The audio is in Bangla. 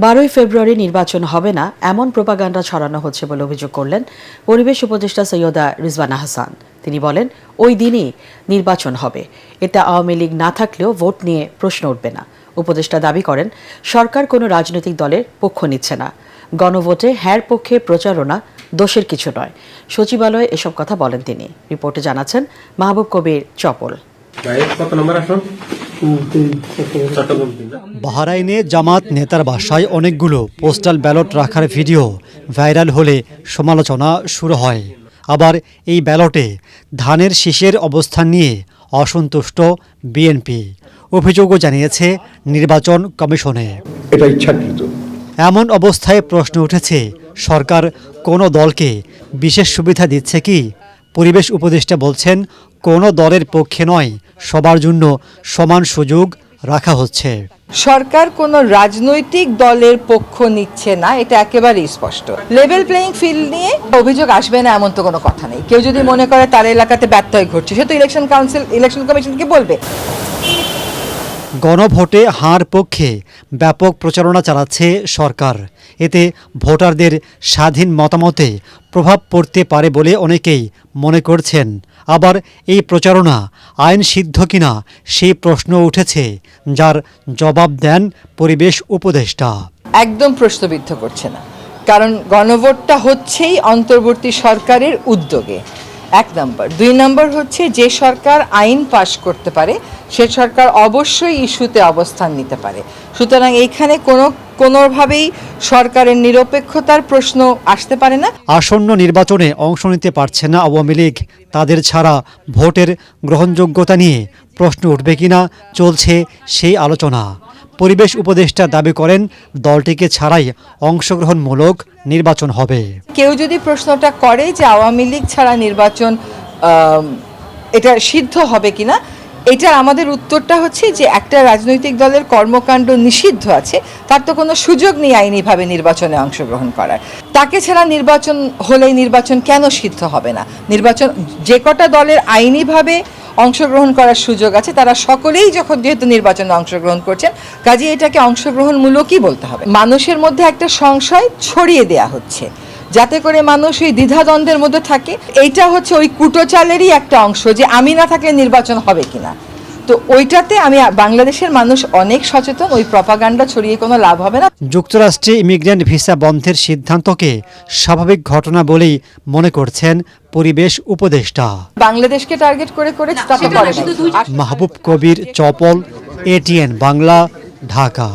12ই ফেব্রুয়ারি নির্বাচন হবে না এমন প্রোপাগান্ডা ছড়ানো হচ্ছে বলে অভিযোগ করলেন পরিবেশ উপদেষ্টা সৈয়দা রিজওয়ানা হাসান। তিনি বলেন, ওই দিনই নির্বাচন হবে, এতে আওয়ামী লীগ না থাকলেও ভোট নিয়ে প্রশ্ন উঠবে না। উপদেষ্টা দাবি করেন, সরকার কোনো রাজনৈতিক দলের পক্ষ নিচ্ছে না। গণভোটে হ্যার পক্ষে প্রচারণা দোষের কিছু নয়। সচিবালয়ে এসব কথা বলেন তিনি। রিপোর্টে জানাচ্ছেন মাহবুব কবির চপল। বাহরাইনে জামাত নেতার বাসায় অনেকগুলো পোস্টাল ব্যালট রাখার ভিডিও ভাইরাল হলে সমালোচনা শুরু হয়। আবার এই ব্যালটে ধানের শীষের অবস্থান নিয়ে অসন্তুষ্ট বিএনপি অভিযোগও জানিয়েছে নির্বাচন কমিশনে। এটা ইচ্ছাকৃত। এমন অবস্থায় প্রশ্ন উঠেছে, সরকার কোনো দলকে বিশেষ সুবিধা দিচ্ছে কি? পরিবেশ উপদেষ্টা বলছেন, কোনো দলের পক্ষে নয়, সবার জন্য সমান সুযোগ রাখা হচ্ছে। সরকার কোনো রাজনৈতিক দলের পক্ষ নিচ্ছে না, এটা একেবারেই স্পষ্ট। লেভেল প্লেইং ফিল্ড নিয়ে অভিযোগ আসবে না এমন তো কোনো কথা নেই। কেউ যদি মনে করে তার এলাকাতে ব্যত্যয় ঘটছে, সে তো ইলেকশন কমিশনকে বলবে। গণভোটে হার পক্ষে ব্যাপক প্রচারণা চালাচ্ছে সরকার। এতে ভোটারদের স্বাধীন মতামতে প্রভাব পড়তে পারে বলে অনেকেই মনে করছেন। আবার এই প্রচারণা আইন সিদ্ধ কিনা সেই প্রশ্ন উঠেছে, যার জবাব দেন পরিবেশ উপদেষ্টা। একদম প্রশ্নবিদ্ধ করছে না, কারণ গণভোটটা হচ্ছেই অন্তর্বর্তী সরকারের উদ্যোগে, 1 নম্বর। 2 নম্বর হচ্ছে, যে সরকার আইন পাশ করতে পারে সে সরকার অবশ্যই ইস্যুতে অবস্থান নিতে পারে। সুতরাং এইখানে কোনোভাবেই সরকারের নিরপেক্ষতার প্রশ্ন আসতে পারে না। আসন্ন নির্বাচনে অংশ নিতে পারছে না আওয়ামী লীগ, তাদের ছাড়া ভোটের গ্রহণযোগ্যতা নিয়ে প্রশ্ন উঠবে কিনা চলছে সেই আলোচনা। পরিবেশ উপদেষ্টা দাবি করেন, দলটিকে ছাড়াই অংশগ্রহণমূলক নির্বাচন হবে। কেউ যদি প্রশ্নটা করে যে আওয়ামী লীগ ছাড়া নির্বাচন এটা সিদ্ধ হবে কিনা, এটার আমাদের উত্তরটা হচ্ছে যে একটা রাজনৈতিক দলের কর্মকাণ্ড নিষিদ্ধ আছে, তার তো কোনো সুযোগ নেই আইনিভাবে নির্বাচনে অংশগ্রহণ করার। তাকে ছাড়া নির্বাচন হলেই নির্বাচন কেন সিদ্ধ হবে না? নির্বাচন যে কটা দলের আইনিভাবে অংশগ্রহণ করার সুযোগ আছে তারা সকলেই যেহেতু নির্বাচনে অংশগ্রহণ করছেন, কাজে এটাকে অংশগ্রহণমূলকই বলতে হবে। মানুষের মধ্যে একটা সংশয় ছড়িয়ে দেয়া হচ্ছে, যাতে করে মানুষ ওই দ্বিধাদ্বন্দ্বের মধ্যে থাকে। এইটা হচ্ছে ওই কুটোচালেরই একটা অংশ, যে আমি না থাকলে নির্বাচন হবে কিনা। তো ওইটাতে বাংলাদেশের মানুষ অনেক সচেতন, ওই প্রপাগান্ডা ছড়িয়ে কোনো লাভ হবে না। যুক্তরাষ্ট্রে ইমিগ্রেন্ট ভিসা বন্ধের সিদ্ধান্তকে স্বাভাবিক ঘটনা বলেই মনে করছেন পরিবেশ উপদেষ্টা। বাংলাদেশকে টার্গেট করে মাহবুব কবির চপল, ATN বাংলা, ঢাকা।